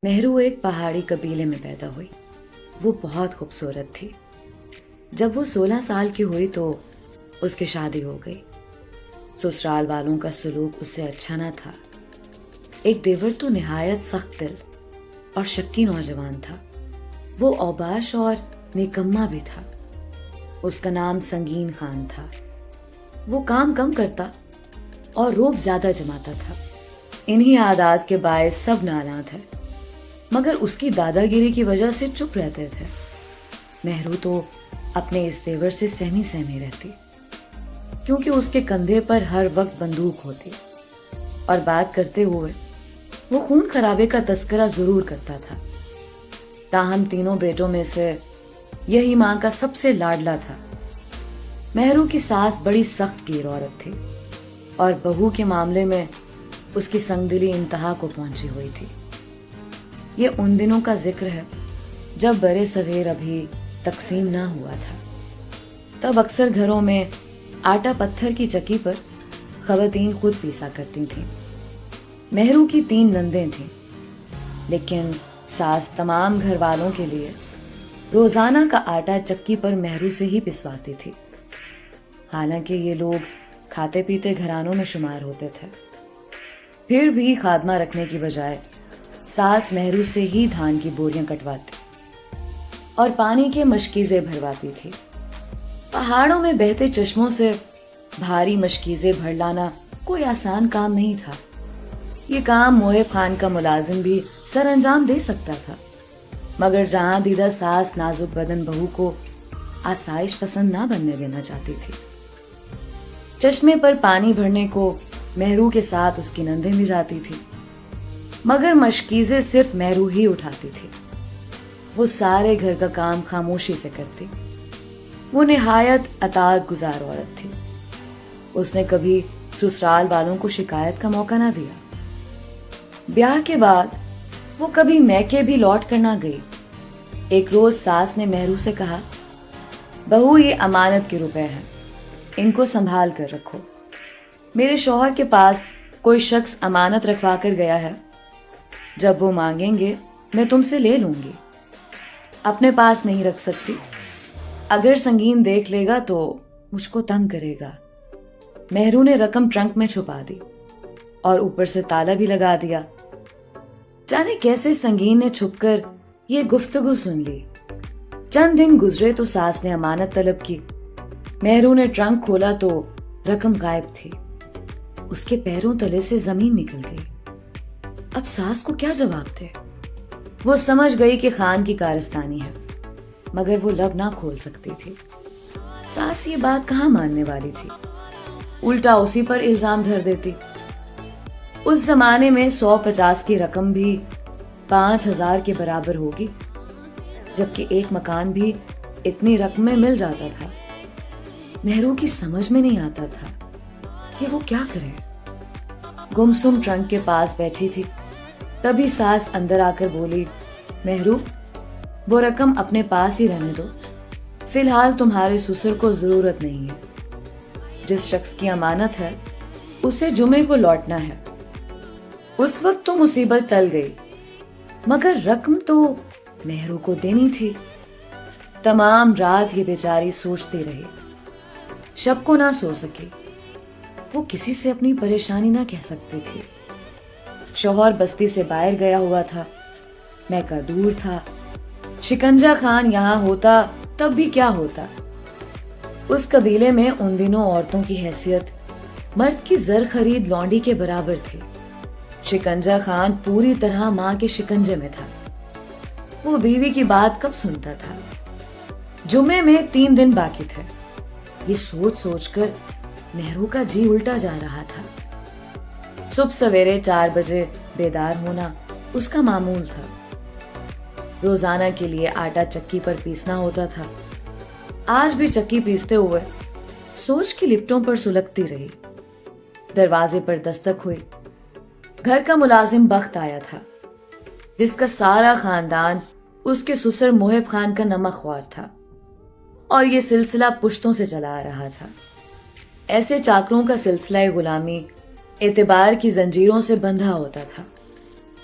مہرو ایک پہاڑی قبیلے میں پیدا ہوئی۔ وہ بہت خوبصورت تھی۔ جب وہ 16 سال کی ہوئی تو اس کی شادی ہو گئی۔ سسرال والوں کا سلوک اس سے اچھا نہ تھا۔ ایک دیور تو نہایت سخت دل اور شکی نوجوان تھا۔ وہ اوباش اور نکما بھی تھا۔ اس کا نام سنگین خان تھا۔ وہ کام کم کرتا اور روب زیادہ جماتا تھا۔ انہی عادات کے باعث سب ناراض تھے، مگر اس کی دادا گیری کی وجہ سے چپ رہتے تھے۔ مہرو تو اپنے اس دیور سے سہمی سہمی رہتی، کیونکہ اس کے کندھے پر ہر وقت بندوق ہوتی، اور بات کرتے ہوئے وہ خون خرابے کا تذکرہ ضرور کرتا تھا۔ تاہم تینوں بیٹوں میں سے یہی ماں کا سب سے لاڈلا تھا۔ مہرو کی ساس بڑی سخت گیر عورت تھی، اور بہو کے معاملے میں اس کی سنگ دلی انتہا کو پہنچی ہوئی تھی۔ یہ ان دنوں کا ذکر ہے جب برے صغیر ابھی تقسیم نہ ہوا تھا۔ تب اکثر گھروں میں آٹا پتھر کی چکی پر خواتین خود پیسا کرتی تھیں۔ مہرو کی 3 نندیں تھیں، لیکن ساس تمام گھر والوں کے لیے روزانہ کا آٹا چکی پر مہرو سے ہی پسواتی تھی۔ حالانکہ یہ لوگ کھاتے پیتے گھرانوں میں شمار ہوتے تھے، پھر بھی خادمہ رکھنے کی بجائے ساس مہرو سے ہی دھان کی بوریاں کٹواتی اور پانی کے مشکیزیں بھرواتی تھی۔ پہاڑوں میں بہتے چشموں سے بھاری مشکیزیں بھر لانا کوئی آسان کام نہیں تھا۔ یہ کام موہب خان کا ملازم بھی سر انجام دے سکتا تھا، مگر جہاں دیدہ ساس نازک بدن بہو کو آسائش پسند نہ بننے دینا چاہتی تھی۔ چشمے پر پانی بھرنے کو مہرو کے ساتھ اس کی نندیں بھی جاتی تھی، مگر مشکیزیں صرف مہرو ہی اٹھاتی تھی۔ وہ سارے گھر کا کام خاموشی سے کرتی۔ وہ نہایت اطاعت گزار عورت تھی۔ اس نے کبھی سسرال والوں کو شکایت کا موقع نہ دیا۔ بیاہ کے بعد وہ کبھی میکے بھی لوٹ کر نہ گئی۔ ایک روز ساس نے مہرو سے کہا، بہو یہ امانت کے روپے ہیں، ان کو سنبھال کر رکھو۔ میرے شوہر کے پاس کوئی شخص امانت رکھوا کر گیا ہے، جب وہ مانگیں گے میں تم سے لے لوں گی، اپنے پاس نہیں رکھ سکتی۔ اگر سنگین دیکھ لے گا تو مجھ کو تنگ کرے گا۔ مہرو نے رقم ٹرنک میں چھپا دی اور اوپر سے تالا بھی لگا دیا۔ جانے کیسے سنگین نے چھپ کر یہ گفتگو سن لی۔ چند دن گزرے تو ساس نے امانت طلب کی۔ مہرو نے ٹرنک کھولا تو رقم غائب تھی۔ اس کے پیروں تلے سے زمین نکل گئی۔ اب ساس کو کیا جواب دے؟ وہ سمجھ گئی کہ خان کی کارستانی ہے، مگر وہ لب نہ کھول سکتی تھی۔ ساس یہ بات کہاں ماننے والی تھی، الٹا اسی پر الزام دھر دیتی۔ اس زمانے میں 150 کی رقم بھی 5000 کے برابر ہوگی، جبکہ ایک مکان بھی اتنی رقم میں مل جاتا تھا۔ مہرو کی سمجھ میں نہیں آتا تھا کہ وہ کیا کرے۔ گمسم ٹرنک کے پاس بیٹھی تھی، تبھی ساس اندر آ کر بولی، مہرو وہ رقم اپنے پاس ہی رہنے دو، فی الحال تمہارے سسر کو ضرورت نہیں ہے۔ جس شخص کی امانت ہے اسے جمعے کو لوٹنا ہے۔ اس وقت تو مصیبت ٹل گئی، مگر رقم تو مہرو کو دینی تھی۔ تمام رات یہ بیچاری سوچتی رہی، شب کو نہ سو سکی۔ وہ کسی سے اپنی پریشانی نہ کہہ سکتی تھی۔ شوہر بستی سے باہر گیا ہوا تھا، میکا دور تھا۔ شکنجہ خان یہاں ہوتا تب بھی کیا ہوتا۔ اس قبیلے میں ان دنوں عورتوں کی حیثیت مرد کی زر خرید لونڈی کے برابر تھی۔ شکنجہ خان پوری طرح ماں کے شکنجے میں تھا۔ وہ بیوی کی بات کب سنتا تھا؟ جمعے میں 3 دن باقی تھے۔ یہ سوچ سوچ کر مہرو کا جی الٹا جا رہا تھا۔ صبح سویرے 4 بجے بیدار ہونا اس کا معمول تھا۔ روزانہ کے لیے آٹا چکی پر پیسنا ہوتا تھا۔ آج بھی چکی پیستے ہوئے سوچ کی لپٹوں پر سلگتی رہی۔ دروازے پر دستک ہوئی۔ گھر کا ملازم بخت آیا تھا، جس کا سارا خاندان اس کے سسر موہب خان کا نمک خوار تھا، اور یہ سلسلہ پشتوں سے چلا آ رہا تھا۔ ایسے چاکروں کا سلسلہ غلامی اعتبار کی زنجیروں سے بندھا ہوتا تھا۔